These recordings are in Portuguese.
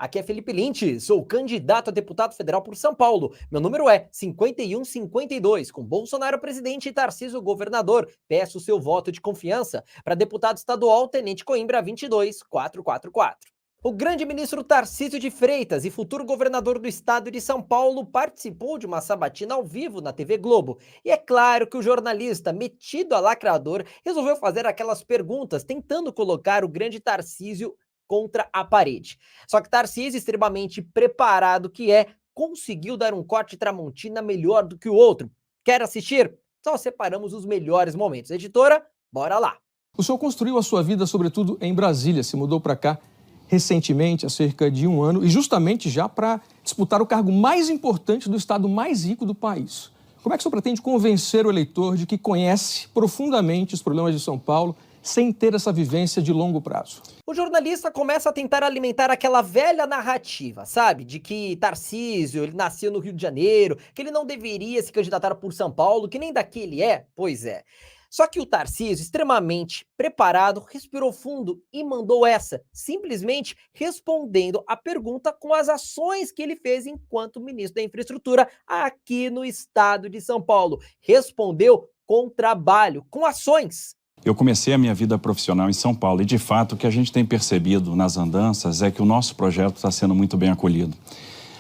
Aqui é Felipe Lynch, sou candidato a deputado federal por São Paulo. Meu número é 5152, com Bolsonaro presidente e Tarcísio governador. Peço seu voto de confiança. Para deputado estadual, Tenente Coimbra 22444. O grande ministro Tarcísio de Freitas e futuro governador do estado de São Paulo participou de uma sabatina ao vivo na TV Globo. E é claro que o jornalista, metido a lacrador, resolveu fazer aquelas perguntas tentando colocar o grande Tarcísio contra a parede. Só que Tarcísio, extremamente preparado que é, conseguiu dar um corte Tramontina melhor do que o outro. Quer assistir? Só separamos os melhores momentos. Editora, bora lá! O senhor construiu a sua vida, sobretudo, em Brasília, se mudou para cá recentemente, há cerca de um ano, e justamente já para disputar o cargo mais importante do estado mais rico do país. Como é que o senhor pretende convencer o eleitor de que conhece profundamente os problemas de São Paulo, sem ter essa vivência de longo prazo? O jornalista começa a tentar alimentar aquela velha narrativa, sabe? De que Tarcísio, ele nasceu no Rio de Janeiro, que ele não deveria se candidatar por São Paulo, que nem daqui ele é. Pois é. Só que o Tarcísio, extremamente preparado, respirou fundo e mandou essa, simplesmente respondendo a pergunta com as ações que ele fez enquanto ministro da Infraestrutura aqui no estado de São Paulo. Respondeu com trabalho, com ações. Eu comecei a minha vida profissional em São Paulo e, de fato, o que a gente tem percebido nas andanças é que o nosso projeto está sendo muito bem acolhido.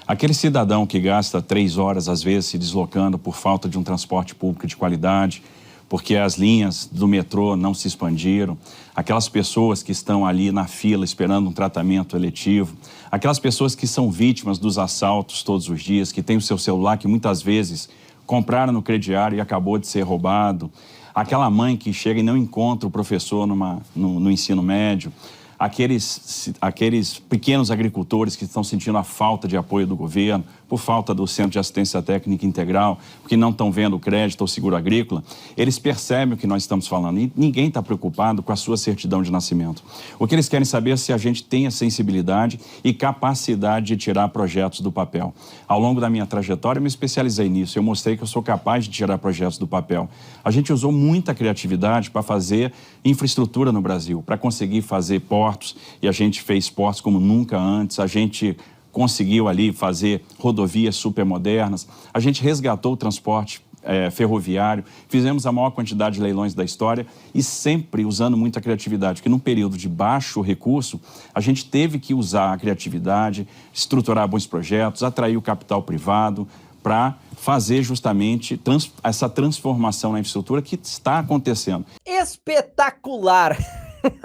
Aquele cidadão que gasta 3 horas, às vezes, se deslocando por falta de um transporte público de qualidade, porque as linhas do metrô não se expandiram, aquelas pessoas que estão ali na fila esperando um tratamento eletivo, aquelas pessoas que são vítimas dos assaltos todos os dias, que têm o seu celular que muitas vezes compraram no crediário e acabou de ser roubado, aquela mãe que chega e não encontra o professor no ensino médio, aqueles pequenos agricultores que estão sentindo a falta de apoio do governo, por falta do Centro de Assistência Técnica Integral, porque não estão vendo o crédito ou seguro agrícola, eles percebem o que nós estamos falando e ninguém está preocupado com a sua certidão de nascimento. O que eles querem saber é se a gente tem a sensibilidade e capacidade de tirar projetos do papel. Ao longo da minha trajetória, eu me especializei nisso, eu mostrei que eu sou capaz de tirar projetos do papel. A gente usou muita criatividade para fazer infraestrutura no Brasil, para conseguir fazer portos, e a gente fez portos como nunca antes, a gente conseguiu ali fazer rodovias supermodernas, a gente resgatou o transporte ferroviário, fizemos a maior quantidade de leilões da história e sempre usando muita criatividade, porque num período de baixo recurso, a gente teve que usar a criatividade, estruturar bons projetos, atrair o capital privado para fazer justamente essa transformação na infraestrutura que está acontecendo. Espetacular!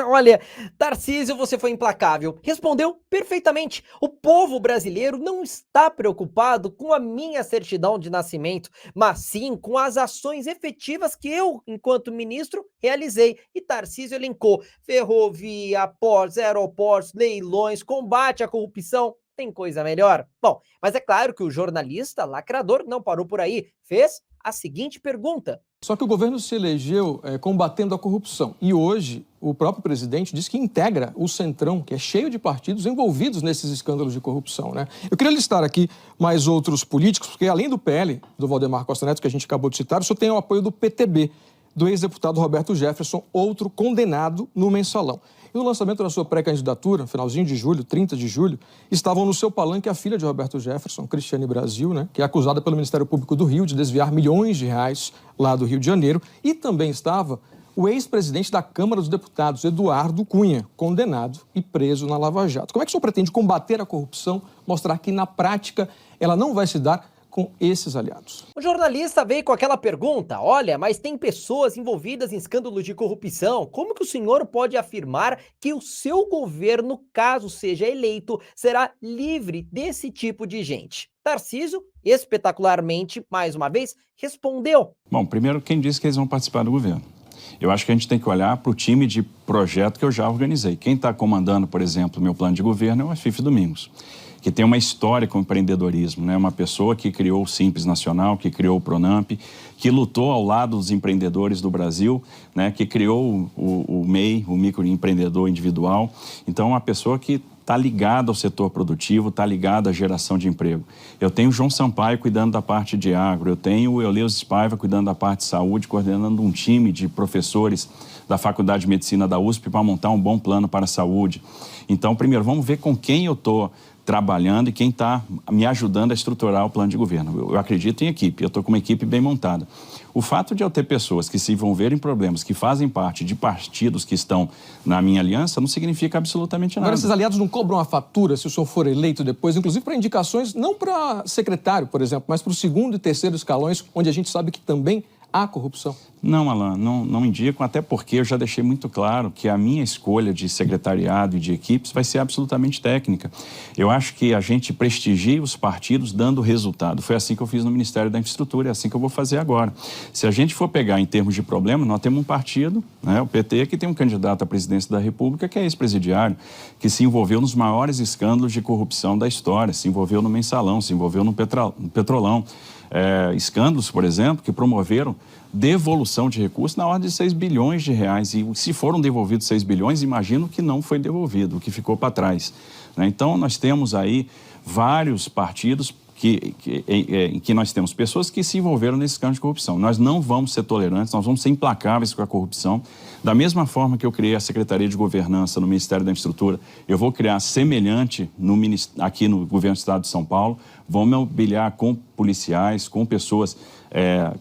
Olha, Tarcísio, você foi implacável. Respondeu perfeitamente. O povo brasileiro não está preocupado com a minha certidão de nascimento, mas sim com as ações efetivas que eu, enquanto ministro, realizei. E Tarcísio elencou ferrovia, portos, aeroportos, leilões, combate à corrupção. Tem coisa melhor? Bom, mas é claro que o jornalista lacrador não parou por aí. Fez a seguinte pergunta. Só que o governo se elegeu combatendo a corrupção. E hoje, o próprio presidente diz que integra o Centrão, que é cheio de partidos envolvidos nesses escândalos de corrupção, né? Eu queria listar aqui mais outros políticos, porque além do PL, do Valdemar Costa Neto, que a gente acabou de citar, o senhor tem o apoio do PTB, do ex-deputado Roberto Jefferson, outro condenado no Mensalão. E no lançamento da sua pré-candidatura, finalzinho de julho, 30 de julho, estavam no seu palanque a filha de Roberto Jefferson, Cristiane Brasil, né, que é acusada pelo Ministério Público do Rio de desviar milhões de reais lá do Rio de Janeiro. E também estava o ex-presidente da Câmara dos Deputados, Eduardo Cunha, condenado e preso na Lava Jato. Como é que o senhor pretende combater a corrupção, mostrar que na prática ela não vai se dar com esses aliados? O jornalista veio com aquela pergunta, olha, mas tem pessoas envolvidas em escândalos de corrupção, como que o senhor pode afirmar que o seu governo, caso seja eleito, será livre desse tipo de gente? Tarcísio, espetacularmente, mais uma vez, respondeu. Bom, primeiro, quem disse que eles vão participar do governo? Eu acho que a gente tem que olhar para o time de projeto que eu já organizei. Quem está comandando, por exemplo, o meu plano de governo é o Afife Domingos, que tem uma história com empreendedorismo, né? Uma pessoa que criou o Simples Nacional, que criou o Pronamp, que lutou ao lado dos empreendedores do Brasil, né? Que criou o MEI, o microempreendedor individual. Então, uma pessoa que está ligada ao setor produtivo, está ligada à geração de emprego. Eu tenho o João Sampaio cuidando da parte de agro, eu tenho o Euleus Spaiva cuidando da parte de saúde, coordenando um time de professores da Faculdade de Medicina da USP para montar um bom plano para a saúde. Então, primeiro, vamos ver com quem eu estou trabalhando e quem está me ajudando a estruturar o plano de governo. Eu acredito em equipe, eu estou com uma equipe bem montada. O fato de eu ter pessoas que se envolverem em problemas, que fazem parte de partidos que estão na minha aliança, não significa absolutamente nada. Agora, esses aliados não cobram a fatura se o senhor for eleito depois, inclusive para indicações, não para secretário, por exemplo, mas para o segundo e terceiro escalões, onde a gente sabe que também há corrupção? Não, Alan, não indicam, até porque eu já deixei muito claro que a minha escolha de secretariado e de equipes vai ser absolutamente técnica. Eu acho que a gente prestigia os partidos dando resultado. Foi assim que eu fiz no Ministério da Infraestrutura, é assim que eu vou fazer agora. Se a gente for pegar em termos de problema, nós temos um partido, né, o PT, que tem um candidato à presidência da República, que é ex-presidiário, que se envolveu nos maiores escândalos de corrupção da história, se envolveu no Mensalão, se envolveu no Petrolão. Escândalos, por exemplo, que promoveram devolução de recursos na ordem de 6 bilhões de reais. E se foram devolvidos 6 bilhões, imagino que não foi devolvido, o que ficou para trás, né? Então, nós temos aí vários partidos em que nós temos pessoas que se envolveram nesse escândalo de corrupção. Nós não vamos ser tolerantes, nós vamos ser implacáveis com a corrupção. Da mesma forma que eu criei a Secretaria de Governança no Ministério da Infraestrutura, eu vou criar semelhante aqui no Governo do Estado de São Paulo. Vamos mobiliar com policiais, com pessoas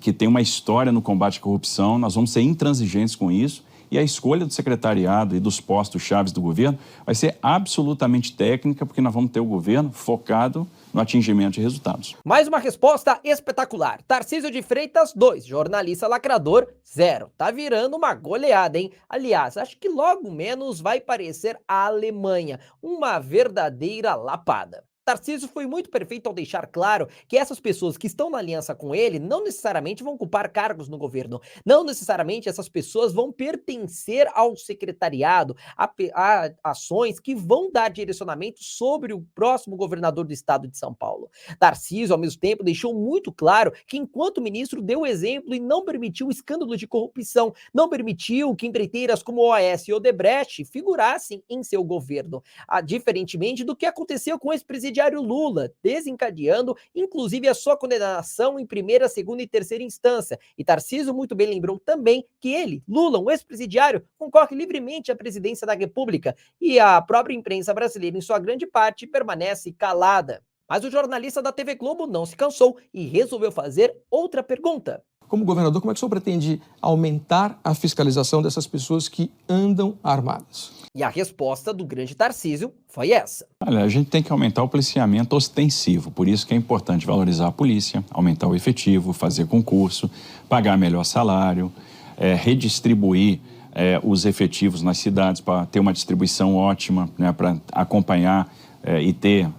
que têm uma história no combate à corrupção. Nós vamos ser intransigentes com isso. E a escolha do secretariado e dos postos chaves do governo vai ser absolutamente técnica, porque nós vamos ter o governo focado no atingimento de resultados. Mais uma resposta espetacular. Tarcísio de Freitas, 2. Jornalista lacrador, 0. Tá virando uma goleada, hein? Aliás, acho que logo menos vai parecer a Alemanha. Uma verdadeira lapada. Tarcísio foi muito perfeito ao deixar claro que essas pessoas que estão na aliança com ele não necessariamente vão ocupar cargos no governo, não necessariamente essas pessoas vão pertencer ao secretariado, a ações que vão dar direcionamento sobre o próximo governador do estado de São Paulo. Tarcísio, ao mesmo tempo, deixou muito claro que enquanto ministro deu exemplo e não permitiu escândalo de corrupção, não permitiu que empreiteiras como o OAS e Odebrecht figurassem em seu governo, diferentemente do que aconteceu com o ex-presidente Lula, desencadeando inclusive a sua condenação em primeira, segunda e terceira instância. E Tarcísio muito bem lembrou também que ele, Lula, um ex-presidiário, concorre livremente à presidência da República e a própria imprensa brasileira, em sua grande parte, permanece calada. Mas o jornalista da TV Globo não se cansou e resolveu fazer outra pergunta. Como governador, como é que o senhor pretende aumentar a fiscalização dessas pessoas que andam armadas? E a resposta do grande Tarcísio foi essa. Olha, a gente tem que aumentar o policiamento ostensivo, por isso que é importante valorizar a polícia, aumentar o efetivo, fazer concurso, pagar melhor salário, redistribuir os efetivos nas cidades para ter uma distribuição ótima, né, para acompanhar e ter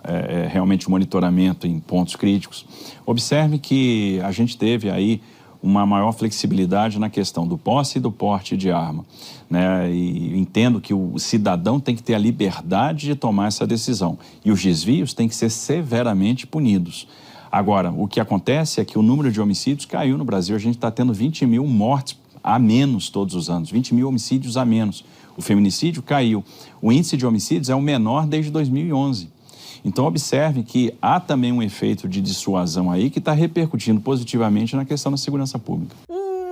realmente monitoramento em pontos críticos. Observe que a gente teve aí uma maior flexibilidade na questão do posse e do porte de arma, né? E entendo que o cidadão tem que ter a liberdade de tomar essa decisão e os desvios têm que ser severamente punidos. Agora, o que acontece é que o número de homicídios caiu no Brasil, a gente está tendo 20 mil mortes a menos todos os anos, 20 mil homicídios a menos. O feminicídio caiu, o índice de homicídios é o menor desde 2011. Então, observe que há também um efeito de dissuasão aí que está repercutindo positivamente na questão da segurança pública.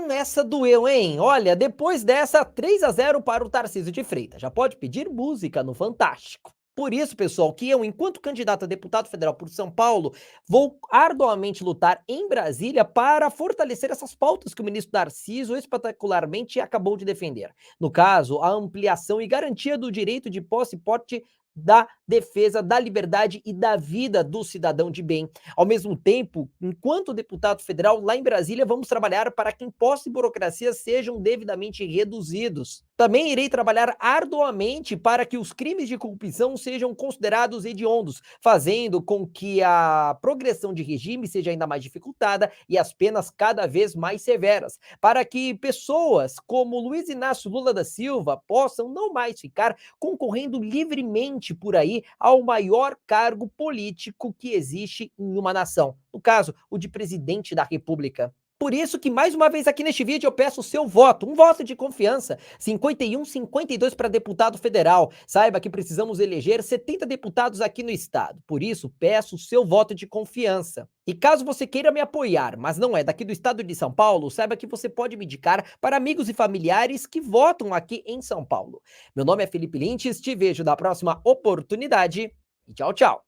Essa doeu, hein? Olha, depois dessa, 3-0 para o Tarcísio de Freitas. Já pode pedir música no Fantástico. Por isso, pessoal, que eu, enquanto candidato a deputado federal por São Paulo, vou arduamente lutar em Brasília para fortalecer essas pautas que o ministro Tarcísio espetacularmente acabou de defender. No caso, a ampliação e garantia do direito de posse e porte da defesa da liberdade e da vida do cidadão de bem. Ao mesmo tempo, enquanto deputado federal, lá em Brasília, vamos trabalhar para que impostos e burocracias sejam devidamente reduzidos. Também irei trabalhar arduamente para que os crimes de corrupção sejam considerados hediondos, fazendo com que a progressão de regime seja ainda mais dificultada e as penas cada vez mais severas, para que pessoas como Luiz Inácio Lula da Silva possam não mais ficar concorrendo livremente por aí ao maior cargo político que existe em uma nação, no caso, o de presidente da República. Por isso que, mais uma vez aqui neste vídeo, eu peço o seu voto, um voto de confiança, 51-52 para deputado federal. Saiba que precisamos eleger 70 deputados aqui no estado, por isso peço o seu voto de confiança. E caso você queira me apoiar, mas não é daqui do estado de São Paulo, saiba que você pode me indicar para amigos e familiares que votam aqui em São Paulo. Meu nome é Felipe Lintz, te vejo na próxima oportunidade e tchau, tchau.